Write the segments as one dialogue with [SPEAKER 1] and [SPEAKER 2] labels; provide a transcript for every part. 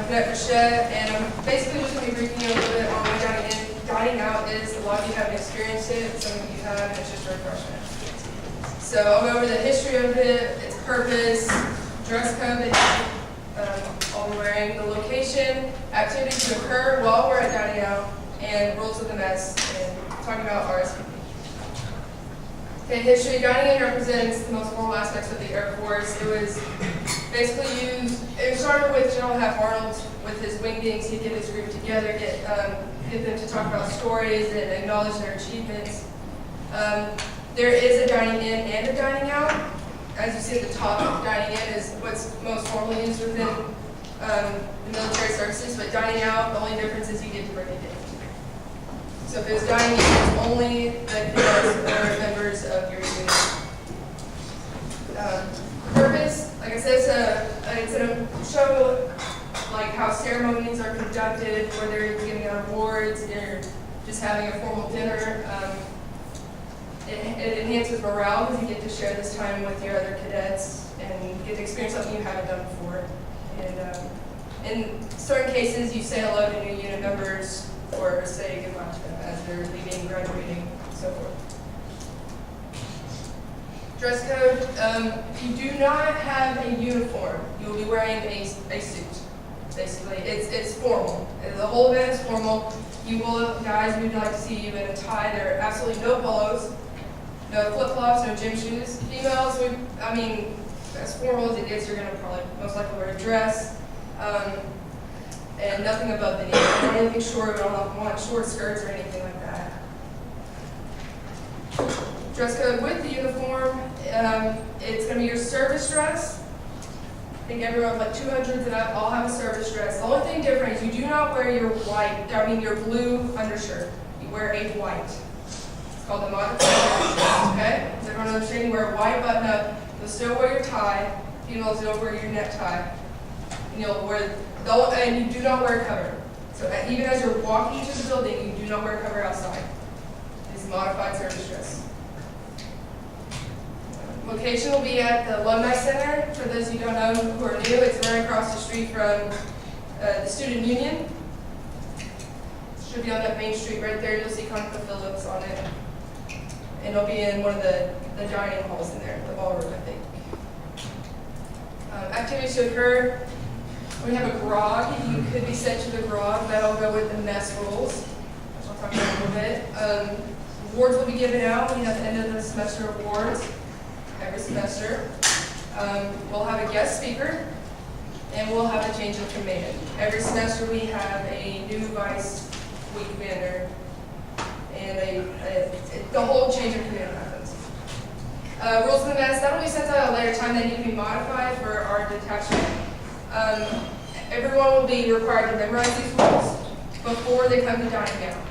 [SPEAKER 1] Cadet Frechette, and I'm basically just going to be briefing you a little bit on what dining in. Dining out is, a lot of you haven't experienced it, some of you have, and it's just a refreshment. So I'll go over the history of it, its purpose, dress code that I'll be wearing, the location, activities to occur while we're at dining out, and rules of the mess, and talking about RSVP. Okay, history. Dining in represents the most formal aspects of the Air Force. It was basically used, it started with General Arnold with his wingdings. He'd get his group together, get them to talk about stories and acknowledge their achievements. There is a dining in and a dining out. As you see at the top, dining in is what's most formally used within the military services, but dining out, the only difference is you get to bring a gift. So if it's dining in, it's only the cadets or members of your unit. Purpose, like I said, it's to show like how ceremonies are conducted, whether you're giving out awards or just having a formal dinner. It enhances morale because you get to share this time with your other cadets and get to experience something you haven't done before. And in certain cases, you say hello to new unit members or say goodbye to them as they're leaving, graduating, and so forth. Dress code, if you do not have a uniform, you will be wearing a suit, basically. It's formal. The whole event is formal. You will, guys, we'd like to see you in a tie. There are absolutely no polos, no flip-flops, no gym shoes. Females, as formal as it gets, you're going to probably most likely wear a dress. And nothing above the knee. I don't want anything short, we don't want short skirts or anything like that. Dress code with the uniform, it's going to be your service dress. I think everyone, like 200s and up, all have a service dress. The only thing different is you do not wear your your blue undershirt. You wear a white. It's called the modified dress, okay? Does everyone understand? You wear a white button up. You'll still wear your tie. Females don't wear your necktie. And you'll wear and you do not wear cover. So even as you're walking to the building, you do not wear cover outside. It's modified service dress. Location will be at the Alumni Center. For those who don't know who are new, it's right across the street from the Student Union. It should be on that main street right there. You'll see ConocoPhillips on it. And it'll be in one of the dining halls in there, the ballroom, I think. Activities to occur. We have a grog. You could be sent to the grog. That'll go with the mess rules, which I'll talk about in a little bit. Awards will be given out. We have the end of the semester awards every semester. We'll have a guest speaker, and we'll have a change of command. Every semester we have a new vice week banner, and the whole change of command happens. Rules of the mess, that'll be sent out at a later time. They need to be modified for our detachment. Everyone will be required to memorize these rules before they come to dining out.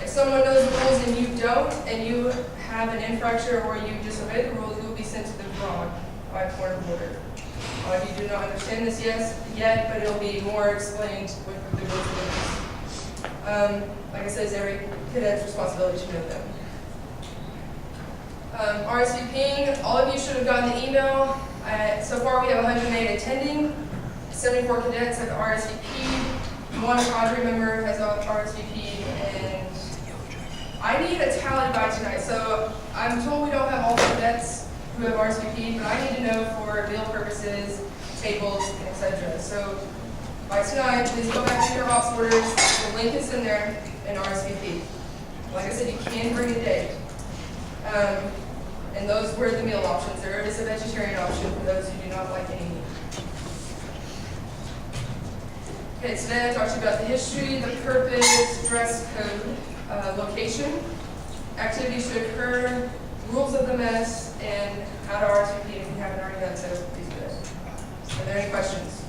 [SPEAKER 1] If someone knows the rules and you don't, and you have an infraction or you disobey the rules, you will be sent to the grog by point of order. A lot of you do not understand this yet, but it'll be more explained with the rules of the like I said, it's every cadet's responsibility to know them. RSVPing, all of you should have gotten the email. So far we have 108 attending. 74 cadets have RSVP'd, 1 cadre member has RSVP'd, and I need a tally by tonight. So I'm told we don't have all the cadets who have RSVP'd, but I need to know for meal purposes, tables, etc. So by tonight, please go back to your ops orders. The link is in there and RSVP. Like I said, you can bring a date. And those were the meal options. There is a vegetarian option for those who do not like any meat. Okay, today I talked about the history, the purpose, dress code, location, activities to occur, rules of the mess, and how to RSVP if you haven't already done so. Please do it. Are there any questions?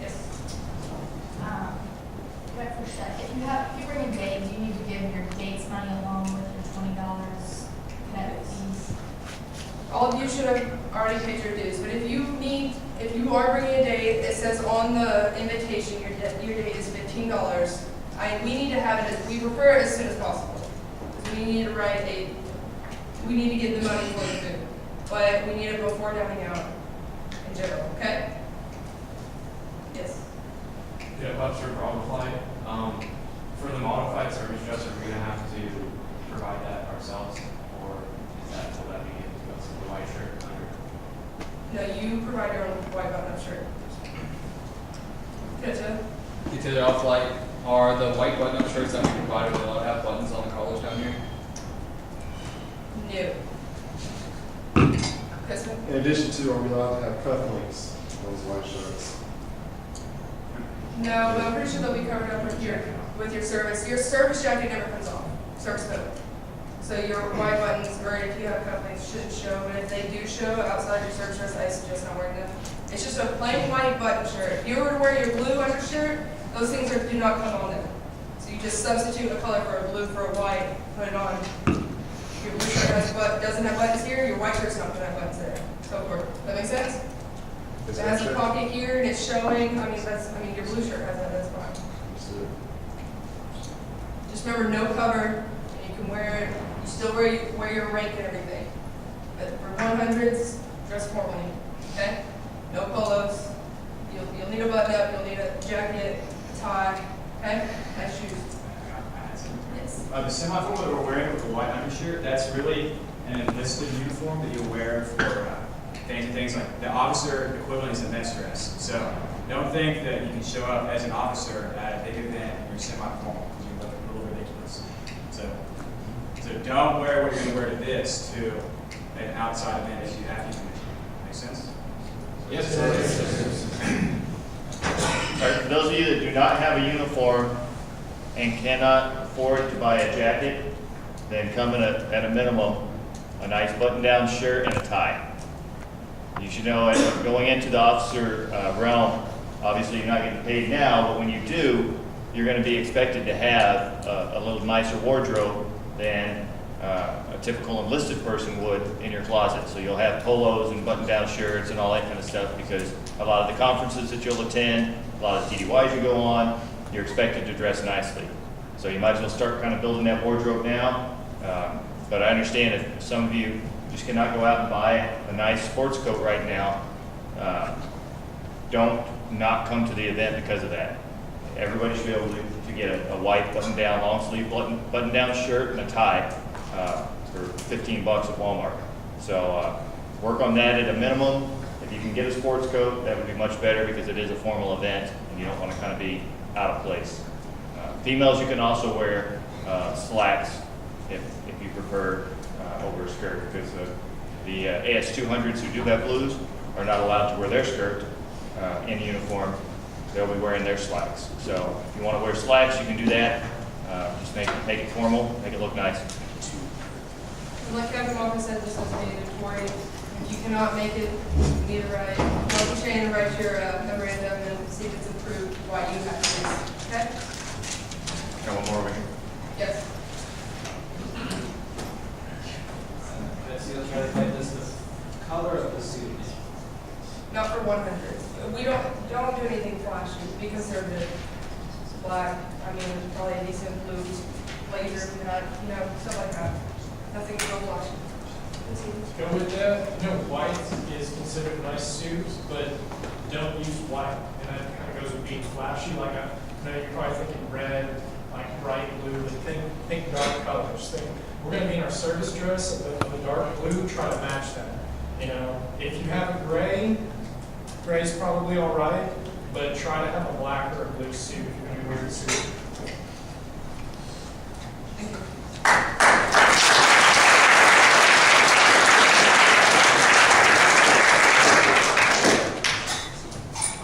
[SPEAKER 1] Yes.
[SPEAKER 2] If you bring a date, do you need to give your dates money along with your $20 cadet fees?
[SPEAKER 1] All of you should have already paid your dues, but if you are bringing a date, it says on the invitation your date is $15. We need to have it. We prefer it as soon as possible. We need to we need to get the money for the food, but we need it before dining out in general. Okay. Yes.
[SPEAKER 3] Yeah, about your problem flight. For the modified service dress, are we gonna have to provide that ourselves, or will that be given to us with the white shirt under?
[SPEAKER 1] No, you provide your own white button-up shirt. Gotcha.
[SPEAKER 4] Detailed off-light, are the white button-up shirts that we provided allowed to have buttons on the collars down here?
[SPEAKER 1] No. This one?
[SPEAKER 5] In addition to, are we allowed to have cufflinks on those white shirts?
[SPEAKER 1] No, but I'm pretty sure they'll be covered up with your service. Your service jacket never comes off, service coat. So your white buttons, or if you have cufflinks, shouldn't show, but if they do show outside your service dress, I suggest not wearing them. It's just a plain white button shirt. If you were to wear your blue undershirt, those things do not come on them. So you just substitute a color for a blue for a white, put it on. Your blue shirt doesn't have buttons here, your white shirt's not gonna have buttons there. So forth. That make sense? If it has a pocket here and it's showing, your blue shirt has that, that's fine. Just remember, no cover, and you can wear it, you still wear your rank and everything. But for 100s, dress formally, okay? No polos, you'll need a button up, you'll need a jacket, a tie, okay? Nice shoes. Yes.
[SPEAKER 6] The semi-formal that we're wearing with the white undershirt, that's really an enlisted uniform that you'll wear for fancy things like the officer equivalent is a mess dress. So don't think that you can show up as an officer at a big event and you're semi-formal because you look a little ridiculous. So don't wear what you're going to wear to this to an outside event as you have to. Make sense?
[SPEAKER 4] Yes, sir.
[SPEAKER 7] All right, for those of you that do not have a uniform and cannot afford to buy a jacket, then come in at a minimum, a nice button-down shirt and a tie. You should know, going into the officer realm, obviously you're not getting paid now, but when you do, you're going to be expected to have a little nicer wardrobe than a typical enlisted person would in your closet. So you'll have polos and button-down shirts and all that kind of stuff because a lot of the conferences that you'll attend, a lot of TDYs you go on, you're expected to dress nicely. So you might as well start kind of building that wardrobe now. But I understand if some of you just cannot go out and buy a nice sports coat right now, don't not come to the event because of that. Everybody should be able to get a white button-down, long-sleeve button-down shirt and a tie for $15 at Walmart. So work on that at a minimum. If you can get a sports coat, that would be much better because it is a formal event and you don't want to kind of be out of place. Females, you can also wear slacks if you prefer over a skirt because the AS200s who do have blues are not allowed to wear their skirt in uniform. They'll be wearing their slacks. So if you want to wear slacks, you can do that. Just make it formal, make it look nice.
[SPEAKER 1] And like Captain Walker said, this is mandatory. If you cannot make it, you need to write, go to Shane and write your memorandum and see if it's approved why you have to do it. Okay?
[SPEAKER 7] Got one more over here.
[SPEAKER 1] Yes.
[SPEAKER 8] Betsy, I'll try to find this. The color of the suit.
[SPEAKER 1] Not for 100. We don't do anything flashy because they're good. Black, probably a decent blue blazer if you had, stuff like that. Nothing real flashy.
[SPEAKER 9] Go with that. White is considered a nice suit, but don't use white. And that kind of goes with being flashy. Like I know you're probably thinking red, like bright blue, but think dark colors. We're going to be in our service dress of the dark blue. Try to match that. If you have a gray's probably all right, but try to have a black or a blue suit if you're going to be wearing a suit.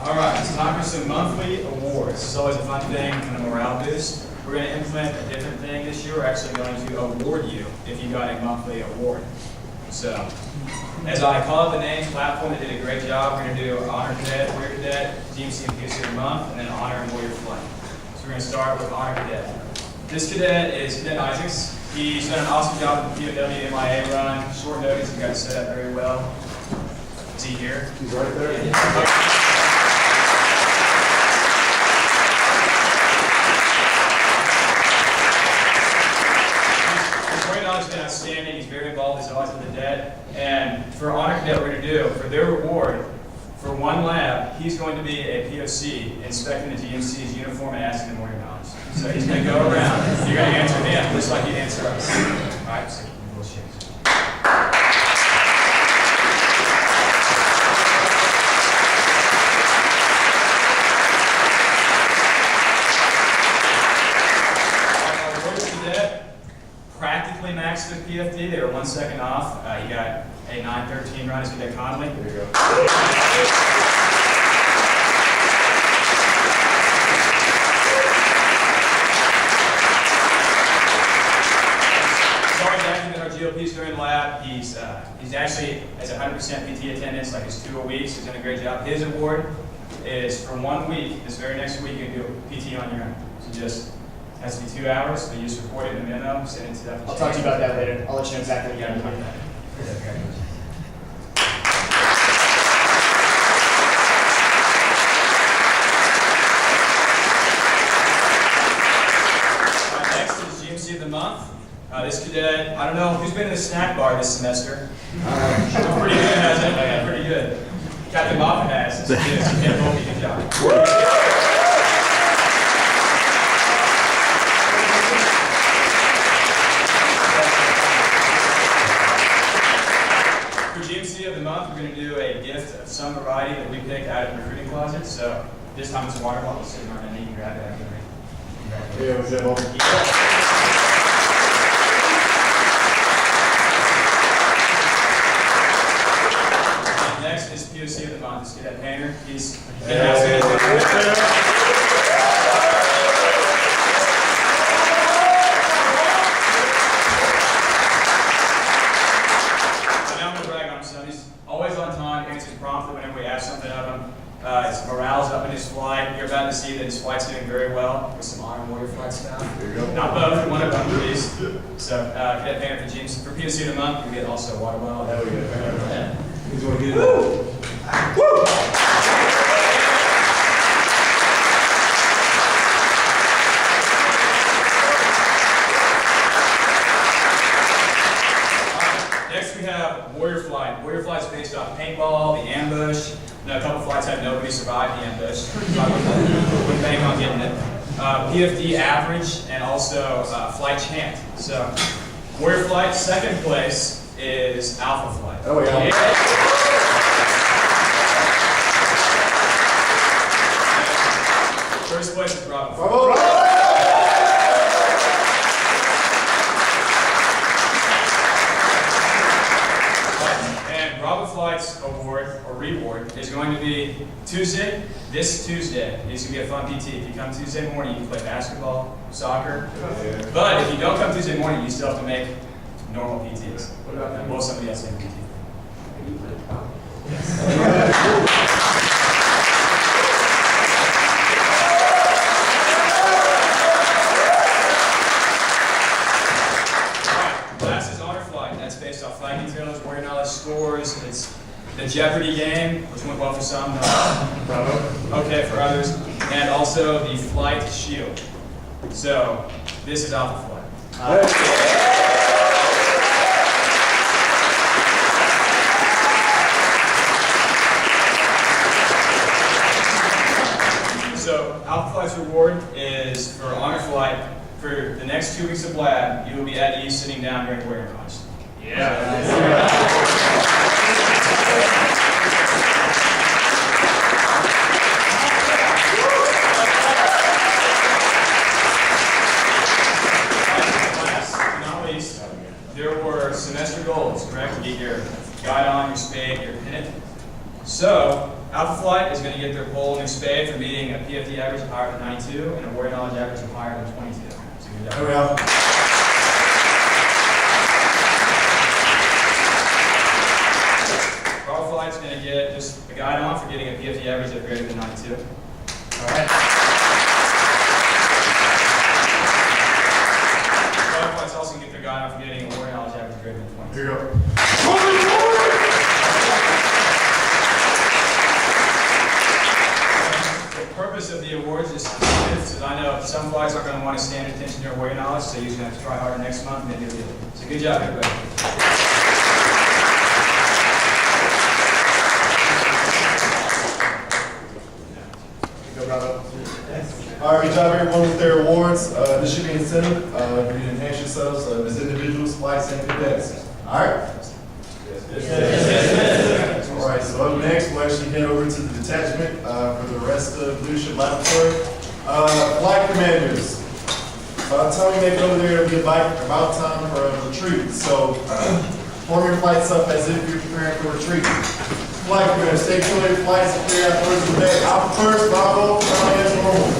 [SPEAKER 6] All right, it's time for some monthly awards. This is always a fun thing, kind of morale boost. We're going to implement a different thing this year. We're actually going to award you if you got a monthly award. So, as I call out the names, platform that did a great job, we're going to do Honor Cadet, Warrior Cadet, DMC Abuse of the Month, and then Honor and Warrior Flight. So we're going to start with Honor Cadet. This cadet is Cadet Isaacs. He's done an awesome job with the POW MIA run. Short notice, he got it set up very well. Is he here?
[SPEAKER 5] He's right there.
[SPEAKER 6] He's been outstanding. He's very involved. He's always with the debt. And for Honor Cadet, what we're going to do, for their reward, For one lab, he's going to be a POC inspecting the GMC's uniform and asking them more knowledge. So he's going to go around, you're going to answer him just like you answer us. All right, so keep your little shakes. Our Warriors cadet practically maxed the PFD. They were 1 second off. He got a 9:13 run as Cadet Conley. There you go. Our GLP's during lab. He's actually has 100% PT attendance, like his 2 a week. So he's done a great job. His award is for 1 week. This very next week, you can do PT on your own. So just has to be 2 hours. But you just record it in the memo, send it to that.
[SPEAKER 10] I'll talk to you about that later. I'll let you know exactly what
[SPEAKER 6] Yeah,
[SPEAKER 10] you're
[SPEAKER 6] talk
[SPEAKER 10] doing.
[SPEAKER 6] about that. Congratulations. Next is GMC of the month. This cadet, I don't know, who's been in the snack bar this semester? Pretty good, hasn't it? Yeah, pretty good. Captain Moffat has. This is good. Can't hold me, good job. For GMC of the month, we're going to do a gift of some variety that we picked out of the recruiting closet. So this time it's a water bottle sitting on it, and you can grab it after me.
[SPEAKER 5] Yeah, was that over?
[SPEAKER 6] Next is POC of the month. Let's get that painter. He's been asking I'm going to brag on him some. He's always on time, answers promptly whenever we ask something of him. His morale's up in his flight. You're about to see that his flight's doing very well with some Honor Warrior flight staff.
[SPEAKER 5] There you go.
[SPEAKER 6] Not both, one of them, please. So, cadet painter for James. For POC of the month, you get also a water bottle.
[SPEAKER 5] There we go.
[SPEAKER 6] Yeah.
[SPEAKER 5] Who's going to get it?
[SPEAKER 6] Next we have Warrior Flight. Warrior Flight's based off paintball, the ambush. A couple flights had nobody survive the ambush. So I wouldn't bank on getting it. PFD average and also flight chant. So Warrior Flight, second place is Alpha Flight.
[SPEAKER 5] Oh, yeah.
[SPEAKER 6] First place is Bravo.
[SPEAKER 5] Bravo!
[SPEAKER 6] And Bravo Flight's award or reward is going to be Tuesday, this Tuesday. It's going to be a fun PT. If you come Tuesday morning, you can play basketball, soccer. But if you don't come Tuesday morning, you still have to make normal PTs. What about that? Well, somebody else can PT. Last is Honor Flight. That's based off flight details, warrior knowledge scores. It's the Jeopardy game, which went well for some, okay for others, and also the Flight Shield. So this is Alpha Flight. So Alpha Flight's reward is for Honor Flight. For the next 2 weeks of lab, you will be at ease sitting down during warrior knowledge. Last but not least, there were semester goals, correct? To get your guidon, your spade, your pennant. So, Alpha Flight is going to get their pole and their spade for meeting a PFD average of higher than 92 and a warrior knowledge average of higher than 22. So good job.
[SPEAKER 5] Oh, yeah.
[SPEAKER 6] Bravo Flight's going to get just a guidon for getting a PFD average of greater than 92. All right. Bravo Flight's also going to get their guidon for getting a warrior knowledge average of greater than 22.
[SPEAKER 5] Here you go.
[SPEAKER 6] The purpose of the awards is because I know some flights aren't going to want to stand attention to their warrior knowledge, so you're going to have to try harder next month and then you'll get it. So good job, everybody.
[SPEAKER 10] Go Bravo.
[SPEAKER 5] All right, good job everyone with their awards. This should be incentive for you to enhance yourselves as individuals, flights, and cadets. All right. All right, so up next, we'll actually head over to the detachment for the rest of leadership laboratory. Flight commanders. By the time we make it over there, it'll be about time for a retreat. So form your flights up as if you're preparing for retreat. Flight commanders, stay tuned. Flights clear out first of the day. Out first, Bravo, down as normal.